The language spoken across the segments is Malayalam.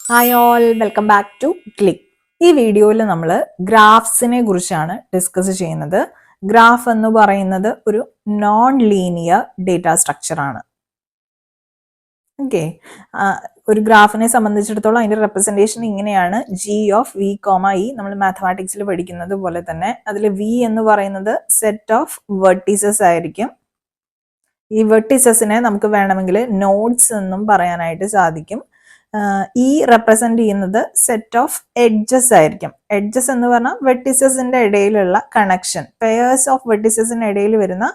Hi all, welcome back to Click. ഈ വീഡിയോയിൽ നമ്മൾ ഗ്രാഫ്സിനെ കുറിച്ചാണ് ഡിസ്കസ് ചെയ്യുന്നത്. ഗ്രാഫ് എന്ന് പറയുന്നത് ഒരു നോൺ ലീനിയർ ഡേറ്റ സ്ട്രക്ചർ ആണ്. ഓക്കെ, ഒരു ഗ്രാഫിനെ സംബന്ധിച്ചിടത്തോളം അതിന്റെ റെപ്രസെന്റേഷൻ ഇങ്ങനെയാണ്: G of V comma E. നമ്മൾ മാത്തമാറ്റിക്സിൽ പഠിക്കുന്നത് പോലെ തന്നെ അതിൽ വി എന്ന് പറയുന്നത് സെറ്റ് ഓഫ് വെർട്ടീസസ് ആയിരിക്കും. ഈ വെർട്ടീസസിനെ നമുക്ക് വേണമെങ്കിൽ നോഡ്സ് എന്നും പറയാനായിട്ട് സാധിക്കും. ഈ റെപ്രസെന്റ് ചെയ്യുന്നത് സെറ്റ് ഓഫ് എഡ്ജസ് ആയിരിക്കും. എഡ്ജസ് എന്ന് പറഞ്ഞാൽ വെർട്ടിസസിന്റെ ഇടയിലുള്ള കണക്ഷൻ, പെയേഴ്സ് ഓഫ് വെർട്ടിസസിന്റെ ഇടയിൽ വരുന്ന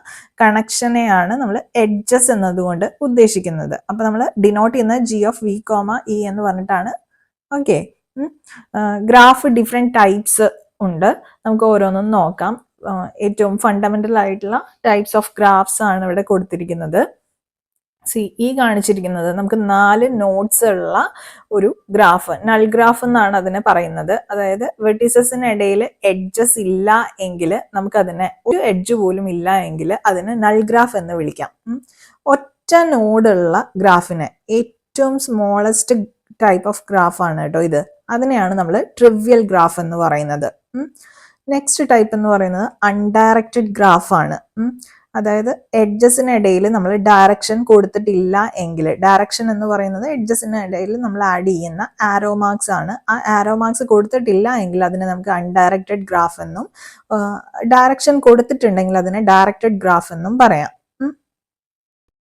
കണക്ഷനെയാണ് നമ്മൾ എഡ്ജസ് എന്നതുകൊണ്ട് ഉദ്ദേശിക്കുന്നത്. അപ്പൊ നമ്മൾ ഡിനോട്ട് ചെയ്യുന്നത് G of V comma E എന്ന് പറഞ്ഞിട്ടാണ്. ഓക്കെ, ഗ്രാഫ് ഡിഫറെന്റ് ടൈപ്സ് ഉണ്ട്. നമുക്ക് ഓരോന്നും നോക്കാം. ഏറ്റവും ഫണ്ടമെന്റൽ ആയിട്ടുള്ള ടൈപ്സ് ഓഫ് ഗ്രാഫ്സ് ആണ് ഇവിടെ കൊടുത്തിരിക്കുന്നത്. ഈ കാണിച്ചിരിക്കുന്നത് നമുക്ക് 4 നോഡ്സ് ഉള്ള ഒരു ഗ്രാഫ്, നൾ ഗ്രാഫ് എന്നാണ് അതിനെ പറയുന്നത്. അതായത് വെർട്ടിസസിന് ഇടയിൽ എഡ്ജസ് ഇല്ല എങ്കിൽ നമുക്കതിനെ, ഒരു എഡ്ജ് പോലും ഇല്ല എങ്കിൽ അതിനെ നൾ ഗ്രാഫ് എന്ന് വിളിക്കാം. ഒറ്റ നോഡുള്ള ഗ്രാഫിനെ, ഏറ്റവും സ്മോളസ്റ്റ് ടൈപ്പ് ഓഫ് ഗ്രാഫ് ആണ് കേട്ടോ ഇത്. അതിനെയാണ് നമ്മൾ ട്രിവിയൽ ഗ്രാഫ് എന്ന് പറയുന്നത്. നെക്സ്റ്റ് ടൈപ്പ് എന്ന് പറയുന്നത് അൺഡയറക്റ്റഡ് ഗ്രാഫ് ആണ്. അതായത് എഡ്ജസിനിടയിൽ നമ്മൾ ഡയറക്ഷൻ കൊടുത്തിട്ടില്ല എങ്കിൽ, ഡയറക്ഷൻ എന്ന് പറയുന്നത് എഡ്ജസിനിടയിൽ നമ്മൾ ആഡ് ചെയ്യുന്ന ആരോ മാർക്സ് ആണ്. ആ ആരോ മാർക്സ് കൊടുത്തിട്ടില്ല എങ്കിൽ അതിനെ നമുക്ക് അൺഡയറക്റ്റഡ് ഗ്രാഫ് എന്നും, ഡയറക്ഷൻ കൊടുത്തിട്ടുണ്ടെങ്കിൽ അതിനെ ഡയറക്റ്റഡ് ഗ്രാഫ് എന്നും പറയാം.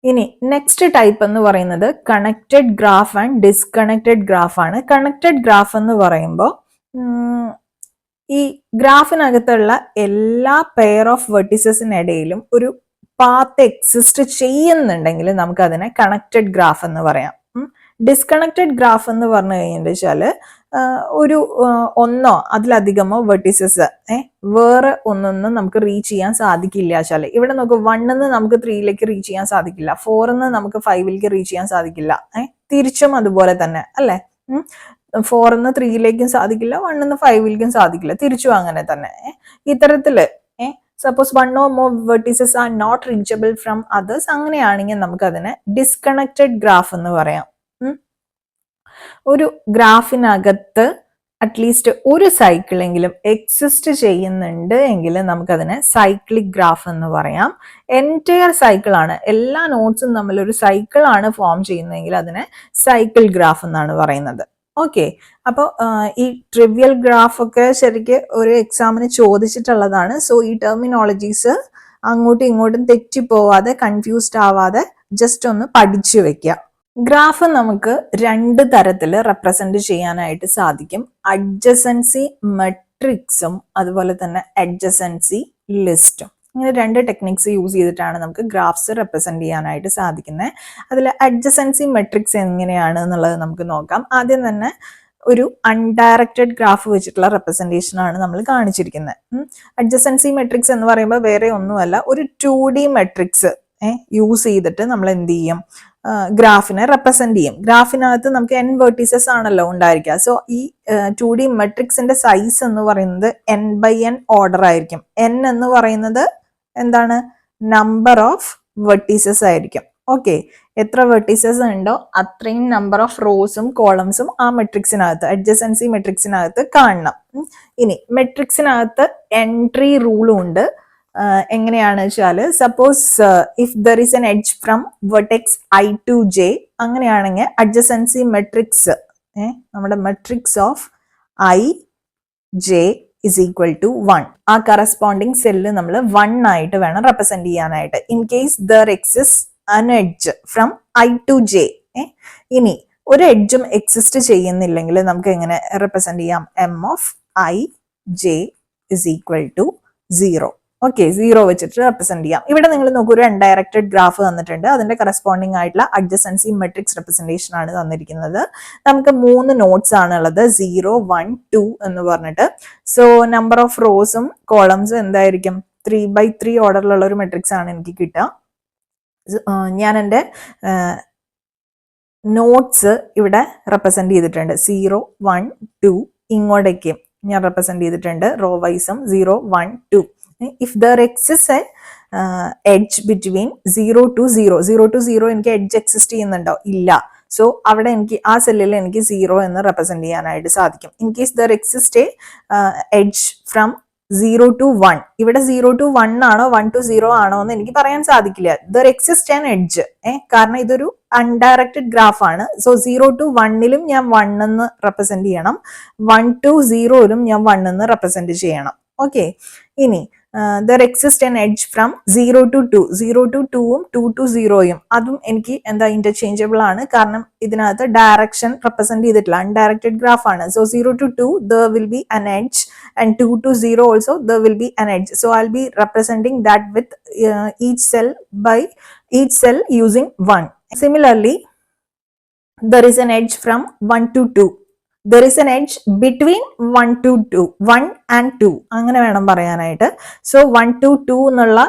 ഇനി നെക്സ്റ്റ് ടൈപ്പ് എന്ന് പറയുന്നത് connected graph and disconnected graph ആണ്. കണക്റ്റഡ് ഗ്രാഫ് എന്ന് പറയുമ്പോൾ ഈ ഗ്രാഫിനകത്തുള്ള എല്ലാ പെയർ ഓഫ് വെർട്ടിസസിനിടയിലും ഒരു പാത്ത് എക്സിസ്റ്റ് ചെയ്യുന്നുണ്ടെങ്കിൽ നമുക്ക് അതിനെ കണക്റ്റഡ് ഗ്രാഫ് എന്ന് പറയാം. ഡിസ്കണക്റ്റഡ് ഗ്രാഫ് എന്ന് പറഞ്ഞു കഴിഞ്ഞാൽ ഒരു ഒന്നോ അതിലധികമോ വെർട്ടിസസ് വേറെ ഒന്നൊന്നും നമുക്ക് റീച്ച് ചെയ്യാൻ സാധിക്കില്ല വെച്ചാൽ, ഇവിടെ നമുക്ക് 1 നമുക്ക് 3 റീച്ച് ചെയ്യാൻ സാധിക്കില്ല, 4 നമുക്ക് 5 റീച്ച് ചെയ്യാൻ സാധിക്കില്ല. തിരിച്ചും അതുപോലെ തന്നെ അല്ലെ, 4 3 സാധിക്കില്ല, 1 5 സാധിക്കില്ല, തിരിച്ചും അങ്ങനെ തന്നെ. ഇത്തരത്തില് suppose 1 or more vertices are not reachable from others, അങ്ങനെയാണെങ്കിൽ നമുക്ക് അതിനെ ഡിസ്കണക്റ്റഡ് ഗ്രാഫ് എന്ന് പറയാം. ഒരു ഗ്രാഫിനകത്ത് അറ്റ്ലീസ്റ്റ് ഒരു സൈക്കിളെങ്കിലും എക്സിസ്റ്റ് ചെയ്യുന്നുണ്ട് എങ്കിൽ നമുക്കതിനെ സൈക്ലിക് ഗ്രാഫ് എന്ന് പറയാം. എൻറ്റയർ സൈക്കിൾ ആണ്, എല്ലാ നോട്ട്സും തമ്മിൽ ഒരു സൈക്കിൾ ആണ് ഫോം ചെയ്യുന്നതെങ്കിൽ അതിനെ സൈക്കിൾ ഗ്രാഫ് എന്നാണ് പറയുന്നത്. ഓക്കെ, അപ്പോൾ ഈ ട്രിവിയൽ ഗ്രാഫ് ഒക്കെ ശരിക്ക് ഒരു എക്സാമിന് ചോദിച്ചിട്ടുള്ളതാണ്. സോ ഈ ടെർമിനോളജീസ് അങ്ങോട്ടും ഇങ്ങോട്ടും തെറ്റിപ്പോവാതെ, കൺഫ്യൂസ്ഡ് ആവാതെ ജസ്റ്റ് ഒന്ന് പഠിച്ചു വെക്കുക. ഗ്രാഫ് നമുക്ക് 2 തരത്തിൽ റെപ്രസെന്റ് ചെയ്യാനായിട്ട് സാധിക്കും: അഡ്ജസൻസി മെട്രിക്സും അതുപോലെ തന്നെ അഡ്ജസൻസി ലിസ്റ്റും. ഇങ്ങനെ 2 ടെക്നിക്സ് യൂസ് ചെയ്തിട്ടാണ് നമുക്ക് ഗ്രാഫ്സ് റെപ്രസെന്റ് ചെയ്യാനായിട്ട് സാധിക്കുന്നത്. അതിൽ അഡ്ജസൻസി മെട്രിക്സ് എങ്ങനെയാണ് എന്നുള്ളത് നമുക്ക് നോക്കാം. ആദ്യം തന്നെ ഒരു അൺഡയറക്റ്റഡ് ഗ്രാഫ് വെച്ചിട്ടുള്ള റെപ്രസെന്റേഷൻ ആണ് നമ്മൾ കാണിച്ചിരിക്കുന്നത്. അഡ്ജസൻസി മെട്രിക്സ് എന്ന് പറയുമ്പോൾ വേറെ ഒന്നുമല്ല, ഒരു 2D മെട്രിക്സ് യൂസ് ചെയ്തിട്ട് നമ്മൾ എന്ത് ചെയ്യും, ഗ്രാഫിനെ റെപ്രസെന്റ് ചെയ്യും. ഗ്രാഫിനകത്ത് നമുക്ക് n വെർട്ടീസസ് ആണല്ലോ ഉണ്ടായിരിക്കുക. സോ ഈ 2D മെട്രിക്സിന്റെ സൈസ് എന്ന് പറയുന്നത് n/n ഓർഡർ ആയിരിക്കും. n എന്ന് പറയുന്നത് എന്താണ്, നമ്പർ ഓഫ് വെർട്ടീസസ് ആയിരിക്കും. ഓക്കെ, എത്ര വെർട്ടീസസ് ഉണ്ടോ അത്രയും നമ്പർ ഓഫ് റോസും കോളംസും ആ മെട്രിക്സിനകത്ത്, അഡ്ജസൻസി മെട്രിക്സിനകത്ത് കാണണം. ഇനി മെട്രിക്സിനകത്ത് എൻട്രി റൂളും ഉണ്ട്. എങ്ങനെയാണ് വെച്ചാൽ, suppose if there is N edge from vertex i to j, അങ്ങനെയാണെങ്കിൽ അഡ്ജസൻസി മെട്രിക്സ്, നമ്മുടെ matrix of i j is equal to 1. ആ കറസ്പോണ്ടിങ് സെല്ല് നമ്മൾ 1 ആയിട്ട് വേണം റെപ്രസെന്റ് ചെയ്യാനായിട്ട്. In case there exist an edge from i to j. ഇനി ഒരു എഡ്ജും എക്സിസ്റ്റ് ചെയ്യുന്നില്ലെങ്കിൽ നമുക്ക് എങ്ങനെ റെപ്രസെന്റ് ചെയ്യാം, m of i j is equal to 0. Okay, 0 വെച്ചിട്ട് റെപ്രസെന്റ് ചെയ്യാം. ഇവിടെ നിങ്ങൾ നോക്കൂ, ഒരു അൺഡയറക്റ്റഡ് ഗ്രാഫ് തന്നിട്ടുണ്ട്. അതിന്റെ കറസ്പോണ്ടിങ് ആയിട്ടുള്ള അഡ്ജസൻസി മെട്രിക്സ് റെപ്രസെന്റേഷൻ ആണ് തന്നിരിക്കുന്നത്. നമുക്ക് 3 നോട്ട്സ് ആണ് ഉള്ളത്, 0 1 2 എന്ന് പറഞ്ഞിട്ട്. സോ നമ്പർ ഓഫ് റോസും കോളംസും എന്തായിരിക്കും, 3/3 ഓർഡറിലുള്ള ഒരു മെട്രിക്സ് ആണ് എനിക്ക് കിട്ടുക. ഞാൻ എൻ്റെ നോട്ട്സ് ഇവിടെ റെപ്രസെന്റ് ചെയ്തിട്ടുണ്ട്. 0 1 2 ഇങ്ങോട്ടേക്കും ഞാൻ റെപ്രസെന്റ് ചെയ്തിട്ടുണ്ട്, റോ വൈസും 0 1 2. If there exist a edge between 0 to 0, 0 to 0 എനിക്ക് എഡ്ജ് എക്സിസ്റ്റ് ചെയ്യുന്നുണ്ടോ, ഇല്ല. സോ അവിടെ എനിക്ക് ആ സെല്ലിൽ എനിക്ക് 0 എന്ന് റെപ്രസെന്റ് ചെയ്യാനായിട്ട് സാധിക്കും. In case there exist a edge from 0 to 1. ഇവിടെ 0 to 1 ആണോ 1 to 0 ആണോ എന്ന് എനിക്ക് പറയാൻ സാധിക്കില്ല. ദർ എക്സിസ്റ്റ് ആൻ എഡ്ജ്, കാരണം ഇതൊരു അൺഡയറക്റ്റഡ് ഗ്രാഫ് ആണ്. സോ 0 to 1ലും ഞാൻ 1 എന്ന് റെപ്രസെന്റ് ചെയ്യണം, 1 to 0ലും ഞാൻ 1 എന്ന് റെപ്രസെന്റ് ചെയ്യണം. ഓക്കെ, ഇനി there exist an edge from 0 to 2. 0 to 2ഉം 2 to 0യും അതും എനിക്ക് എന്താ ഇന്റർചേഞ്ചബിൾ ആണ്, കാരണം ഇതിനകത്ത് ഡയറക്ഷൻ റെപ്രസെന്റ് ചെയ്തിട്ടില്ല, അൺഡയറക്റ്റഡ് ഗ്രാഫ് ആണ്. So 0 to 2 there will be an edge and 2 to 0 also there will be an edge. So I'll be representing that with each cell using 1. Similarly, there is an edge from 1 to 2. There is an edge between 1 to 2, 1 and 2 അങ്ങനെ വേണം പറയാനായിട്ട്. സോ 1 to 2 എന്നുള്ള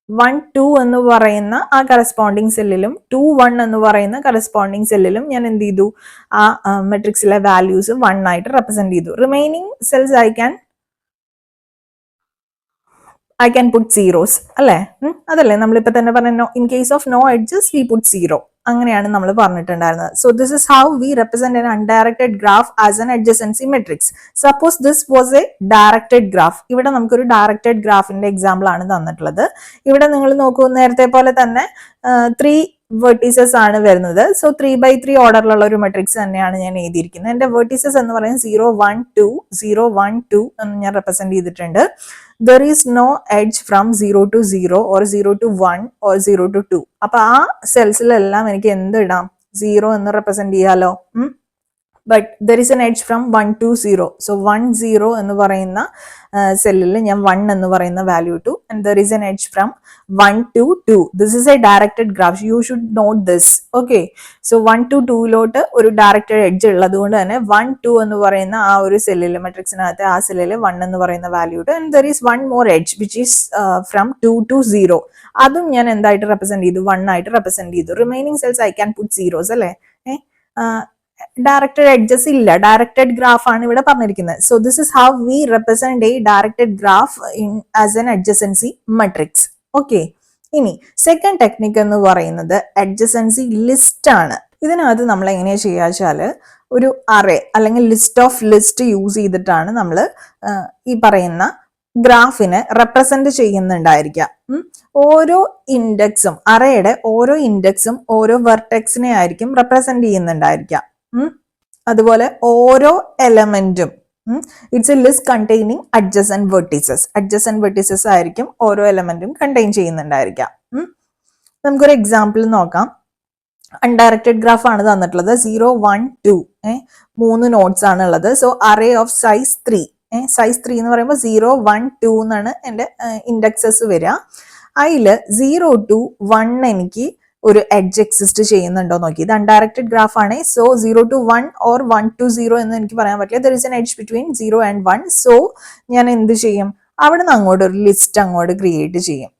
1 2 എന്ന് പറയുന്ന ആ കറസ്പോണ്ടിങ് സെല്ലിലും 2 1 എന്ന് പറയുന്ന കറസ്പോണ്ടിങ് സെല്ലിലും ഞാൻ എന്ത് ചെയ്തു, ആ മെട്രിക്സിലെ വാല്യൂസ് 1 ആയിട്ട് റെപ്രസെന്റ് ചെയ്തു. Remaining cells I can put zeros, അല്ലേ? അതല്ലേ നമ്മളിപ്പോൾ തന്നെ പറഞ്ഞ in case of no edges we put 0, അങ്ങനെയാണ് നമ്മൾ പറഞ്ഞിട്ടുണ്ടായിരുന്നത്. So this is how we represent an undirected graph as an adjacency matrix. Suppose this was a directed graph. ഇവിടെ നമുക്കൊരു ഡയറക്റ്റഡ് ഗ്രാഫിന്റെ എക്സാമ്പിൾ ആണ് തന്നിട്ടുള്ളത്. ഇവിടെ നിങ്ങൾ നോക്കൂ, നേരത്തെ പോലെ തന്നെ 3 വെർട്ടീസസ് ആണ് വരുന്നത്. സോ 3x3 ഓർഡറിലുള്ള ഒരു മെട്രിക്സ് തന്നെയാണ് ഞാൻ എഴുതിയിരിക്കുന്നത്. എന്റെ വെർട്ടീസസ് എന്ന് പറയുന്നത് 0 1 2 0 1 2 എന്ന് ഞാൻ റെപ്രസെന്റ് ചെയ്തിട്ടുണ്ട്. There is no edge from 0 to 0 or 0 to 1 or 0 to 2. അപ്പൊ ആ സെൽസിലെല്ലാം എനിക്ക് എന്ത് ഇടാം, 0 എന്ന് റെപ്രസെന്റ് ചെയ്യാലോ. But there is an edge from 1 to 0. So 1 0 എന്ന് പറയുന്ന സെല്ലിൽ ഞാൻ 1 എന്ന് പറയുന്ന വാല്യൂ ഇട്ടു. And there is an edge from 1 to 2. This is a directed graph, you should note this. Okay, so 1 to 2ലോട്ട് ഒരു ഡയറക്റ്റഡ് എഡ്ജ് ഉള്ളത് കൊണ്ട് തന്നെ 1 2 എന്ന് പറയുന്ന ആ ഒരു സെല്ലിൽ, മെട്രിക്സിനകത്ത് ആ സെല്ലിൽ 1 എന്ന് പറയുന്ന വാല്യൂ ഇട്ടു. And there is 1 more edge which is from 2 to 0. അതും ഞാൻ എന്തായിട്ട് റെപ്രസെന്റ് ചെയ്തു, 1 ആയിട്ട് റെപ്രസെന്റ് ചെയ്തു. Remaining cells I can put zeros, അല്ലേ? ഡയറക്റ്റഡ് എഡ്ജസ് ഇല്ല, ഡയറക്റ്റഡ് ഗ്രാഫ് ആണ് ഇവിടെ പറഞ്ഞിരിക്കുന്നത്. So this is how we represent A directed graph as an adjacency matrix. Okay, ഇനി സെക്കൻഡ് ടെക്നിക് എന്ന് പറയുന്നത് അഡ്ജസൻസി ലിസ്റ്റ് ആണ്. ഇതിനകത്ത് നമ്മൾ എങ്ങനെയാ ചെയ്യുക വെച്ചാൽ, ഒരു അറേ അല്ലെങ്കിൽ ലിസ്റ്റ് ഓഫ് ലിസ്റ്റ് യൂസ് ചെയ്തിട്ടാണ് നമ്മൾ ഈ പറയുന്ന ഗ്രാഫിനെ റെപ്രസെന്റ് ചെയ്യുന്നുണ്ടായിരിക്കാം. ഓരോ ഇൻഡെക്സും, അറേയുടെ ഓരോ ഇൻഡെക്സും ഓരോ വെർട്ടെക്സിനെ ആയിരിക്കും റെപ്രസെന്റ് ചെയ്യുന്നുണ്ടായിരിക്കാം. അതുപോലെ ഓരോ എലമെന്റും it's a list containing adjacent vertices. Adjacent vertices ആയിരിക്കും ഓരോ എലമെന്റും കണ്ടെയ്ൻ ചെയ്യുന്നുണ്ടായിരിക്കാം. നമുക്കൊരു എക്സാമ്പിൾ നോക്കാം. അൺഡയറക്റ്റഡ് ഗ്രാഫ് ആണ് തന്നിട്ടുള്ളത്. 0 1 2 3 നോട്ട്സ് ആണ് ഉള്ളത്. So array of size 3. Size 3 എന്ന് പറയുമ്പോൾ 0 1 2 എന്നാണ് എൻ്റെ ഇൻഡെക്സസ് വരിക. അതിൽ 0 to 1 എനിക്ക് ഒരു എഡ്ജ് എക്സിസ്റ്റ് ചെയ്യുന്നുണ്ടോ നോക്കി. ഇത് അൺഡയറക്റ്റഡ് ഗ്രാഫ് ആണ്. സോ 0 to 1 or 1 to 0 എന്ന് എനിക്ക് പറയാൻ പറ്റില്ല. There is an edge between 0 and 1. So ഞാൻ എന്ത് ചെയ്യും, അവിടെ നിന്ന് അങ്ങോട്ട് ഒരു ലിസ്റ്റ് അങ്ങോട്ട് ക്രിയേറ്റ് ചെയ്യും.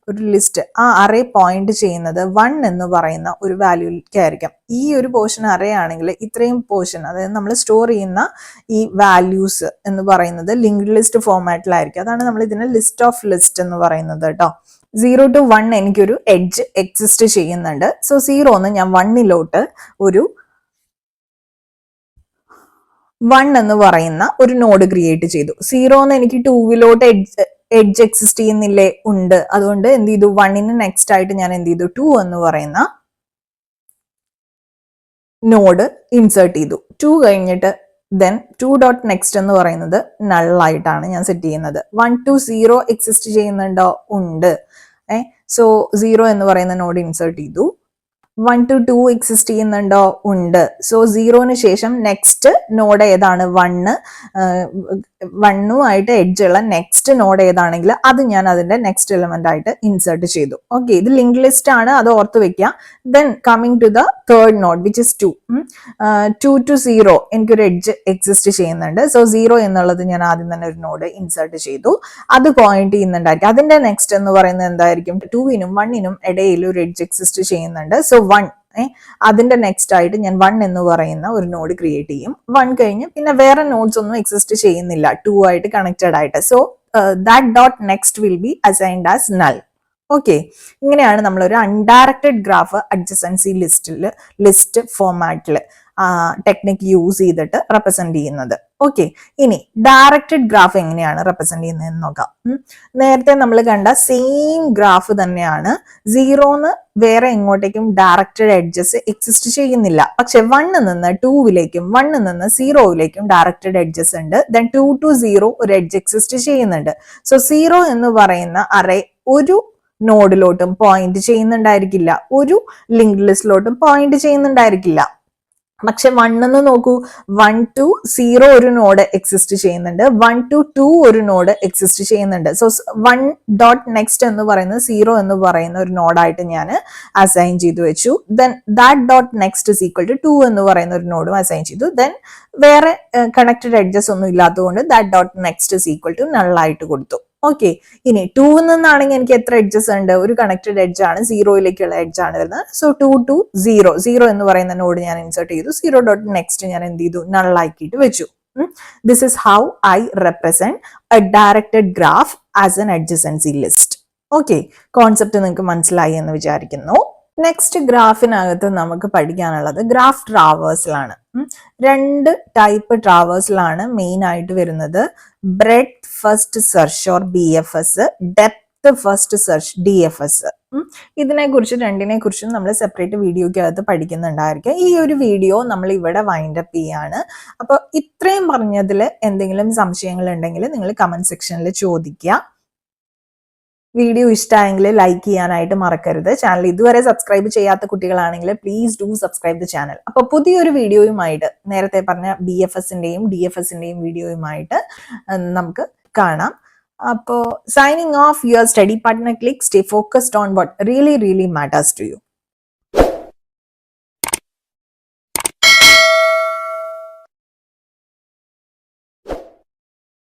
ഒരു ലിസ്റ്റ് ആ അറേ പോയിന്റ് ചെയ്യുന്നത് 1 എന്ന് പറയുന്ന ഒരു വാല്യൂക്കായിരിക്കും. ഈ ഒരു പോർഷൻ അറേ ആണെങ്കിൽ ഇത്രയും പോർഷൻ, അതായത് നമ്മൾ സ്റ്റോർ ചെയ്യുന്ന ഈ വാല്യൂസ് എന്ന് പറയുന്നത് ലിങ്ക്ഡ് ലിസ്റ്റ് ഫോർമാറ്റിലായിരിക്കും. അതാണ് നമ്മൾ ഇതിനെ ലിസ്റ്റ് ഓഫ് ലിസ്റ്റ് എന്ന് പറയുന്നത് കേട്ടോ. 0 to 1 എനിക്കൊരു എഡ്ജ് എക്സിസ്റ്റ് ചെയ്യുന്നുണ്ട്. സോ 0 എന്ന് ഞാൻ 1ലോട്ട് ഒരു 1 എന്ന് പറയുന്ന ഒരു നോഡ് ക്രിയേറ്റ് ചെയ്തു. 0 എന്ന് എനിക്ക് 2ലോട്ട് എഡ്ജ് എക്സിസ്റ്റ് ചെയ്യുന്നില്ലേ? ഉണ്ട്. അതുകൊണ്ട് എന്ത് ചെയ്തു, 1ന് നെക്സ്റ്റ് ആയിട്ട് ഞാൻ എന്ത് ചെയ്തു, 2 എന്ന് പറയുന്ന നോഡ് ഇൻസേർട്ട് ചെയ്തു. 2 കഴിഞ്ഞിട്ട് ദെൻ 2.next എന്ന് പറയുന്നത് നള്ളായിട്ടാണ് ഞാൻ സെറ്റ് ചെയ്യുന്നത്. 1 to 0 എക്സിസ്റ്റ് ചെയ്യുന്നുണ്ടോ? ഉണ്ട്. സോ 0 എന്ന് പറയുന്ന നോഡ് ഇൻസേർട്ട് ചെയ്തു. 1 to 2 എക്സിസ്റ്റ് ചെയ്യുന്നുണ്ടോ? ഉണ്ട്. സോ 0ന് ശേഷം നെക്സ്റ്റ് നോഡ് ഏതാണ്? 1 എഡ്ജ് ഉള്ള നെക്സ്റ്റ് നോഡ് ഏതാണെങ്കിൽ അത് ഞാൻ അതിന്റെ നെക്സ്റ്റ് എലിമെന്റ് ആയിട്ട് ഇൻസേർട്ട് ചെയ്തു. ഓക്കെ, ഇത് ലിങ്ക് ലിസ്റ്റ് ആണ്, അത് ഓർത്ത് വെക്കുക. Then coming to the third node which is 2. 2 to 0 എനിക്കൊരു എഡ്ജ് എക്സിസ്റ്റ് ചെയ്യുന്നുണ്ട്. സോ 0 എന്നുള്ളത് ഞാൻ ആദ്യം തന്നെ ഒരു നോഡ് ഇൻസേർട്ട് ചെയ്തു. അത് പോയിന്റ് ചെയ്യുന്നുണ്ടായിരിക്കും. അതിന്റെ നെക്സ്റ്റ് എന്ന് പറയുന്നത് എന്തായിരിക്കും? 2നും 1നും ഇടയിൽ ഒരു എഡ്ജ് എക്സിസ്റ്റ് ചെയ്യുന്നുണ്ട്. സോ 1 അതിന്റെ നെക്സ്റ്റ് ആയിട്ട് ഞാൻ 1 എന്ന് പറയുന്ന ഒരു നോഡ് ക്രിയേറ്റ് ചെയ്യും. 1 കഴിഞ്ഞ് പിന്നെ വേറെ നോഡ്സ് ഒന്നും എക്സിസ്റ്റ് ചെയ്യുന്നില്ല 2 ആയിട്ട് കണക്റ്റഡ് ആയിട്ട്. So that dot next will be assigned as null. Okay, ഇങ്ങനെയാണ് നമ്മളൊരു അൺഡയറക്റ്റഡ് ഗ്രാഫ് അഡ്ജസൻസി ലിസ്റ്റ് ഫോമാറ്റിൽ ടെക്നിക് യൂസ് ചെയ്തിട്ട് റെപ്രസെന്റ് ചെയ്യുന്നത്. ഓക്കെ, ഇനി ഡയറക്റ്റഡ് ഗ്രാഫ് എങ്ങനെയാണ് റെപ്രസെന്റ് ചെയ്യുന്നതെന്ന് നോക്കാം. നേരത്തെ നമ്മൾ കണ്ട സെയിം ഗ്രാഫ് തന്നെയാണ്. സീറോന്ന് വേറെ എങ്ങോട്ടേക്കും ഡയറക്റ്റഡ് എഡ്ജസ് എക്സിസ്റ്റ് ചെയ്യുന്നില്ല. പക്ഷെ 1 നിന്ന് 2 1 നിന്ന് 0 ഡയറക്റ്റഡ് എഡ്ജസ് ഉണ്ട്. ദെൻ 2 to 0 ഒരു എഡ്ജ് എക്സിസ്റ്റ് ചെയ്യുന്നുണ്ട്. സോ 0 എന്ന് പറയുന്ന അറേ ഒരു നോഡിലോട്ടും പോയിന്റ് ചെയ്യുന്നുണ്ടായിരിക്കില്ല, ഒരു ലിങ്ക്ഡ് ലിസ്റ്റിലോട്ടും പോയിന്റ് ചെയ്യുന്നുണ്ടായിരിക്കില്ല. പക്ഷെ 1 എന്ന് നോക്കൂ, 1 to 0 ഒരു നോഡ് എക്സിസ്റ്റ് ചെയ്യുന്നുണ്ട്, 1 to 2 ഒരു നോഡ് എക്സിസ്റ്റ് ചെയ്യുന്നുണ്ട്. സോ 1 ഡോട്ട് നെക്സ്റ്റ് എന്ന് പറയുന്നത് 0 എന്ന് പറയുന്ന ഒരു നോഡായിട്ട് ഞാൻ അസൈൻ ചെയ്തു വെച്ചു. Then that dot next is equal to 2 എന്ന് പറയുന്ന ഒരു നോഡും അസൈൻ ചെയ്തു. ദെൻ വേറെ കണക്റ്റഡ് എഡ്ജസ് ഒന്നും ഇല്ലാത്തതുകൊണ്ട് that dot next is equal to null ആയിട്ട് കൊടുത്തു. ഓക്കെ, ഇനി 2 നിന്നാണെങ്കിൽ എനിക്ക് എത്ര എഡ്ജസ് ഉണ്ട്? ഒരു കണക്റ്റഡ് എഡ്ജ് ആണ്, 0 എഡ്ജ് ആണ് വരുന്നത്. സോ 2 to 0 എന്ന് പറയുന്ന നോഡ് ഞാൻ ഇൻസേർട്ട് ചെയ്തു. 0 ഡോട്ട് നെക്സ്റ്റ് ഞാൻ എന്ത് ചെയ്തു? നൾ ആക്കിയിട്ട് വെച്ചു. This is how I represent A directed graph as an adjacency list. Okay, concept നിങ്ങൾക്ക് മനസ്സിലായി എന്ന് വിചാരിക്കുന്നു. നെക്സ്റ്റ് ഗ്രാഫിനകത്ത് നമുക്ക് പഠിക്കാനുള്ളത് ഗ്രാഫ് ട്രാവേഴ്സിലാണ്. 2 ടൈപ്പ് ട്രാവേഴ്സിലാണ് മെയിൻ ആയിട്ട് വരുന്നത്. Breadth first search or BFS, depth first search DFS. രണ്ടിനെ കുറിച്ചും നമ്മൾ സെപ്പറേറ്റ് വീഡിയോക്കകത്ത് പഠിക്കുന്നുണ്ടായിരിക്കും. ഈ ഒരു വീഡിയോ നമ്മൾ ഇവിടെ വൈൻഡപ്പ് ചെയ്യാണ്. അപ്പോൾ ഇത്രയും പറഞ്ഞതിൽ എന്തെങ്കിലും സംശയങ്ങൾ ഉണ്ടെങ്കിൽ നിങ്ങൾ കമന്റ് സെക്ഷനിൽ ചോദിക്കുക. വീഡിയോ ഇഷ്ടമായെങ്കിൽ ലൈക്ക് ചെയ്യാനായിട്ട് മറക്കരുത്. ചാനൽ ഇതുവരെ സബ്സ്ക്രൈബ് ചെയ്യാത്ത കുട്ടികളാണെങ്കിൽ please do subscribe the channel. അപ്പോൾ പുതിയൊരു വീഡിയോയുമായിട്ട്, നേരത്തെ പറഞ്ഞ BFSന്റെയും DFSന്റെയും വീഡിയോയുമായിട്ട് നമുക്ക് കാണാം. അപ്പോൾ signing off, your study partner Click. Stay focused on what really matters to U.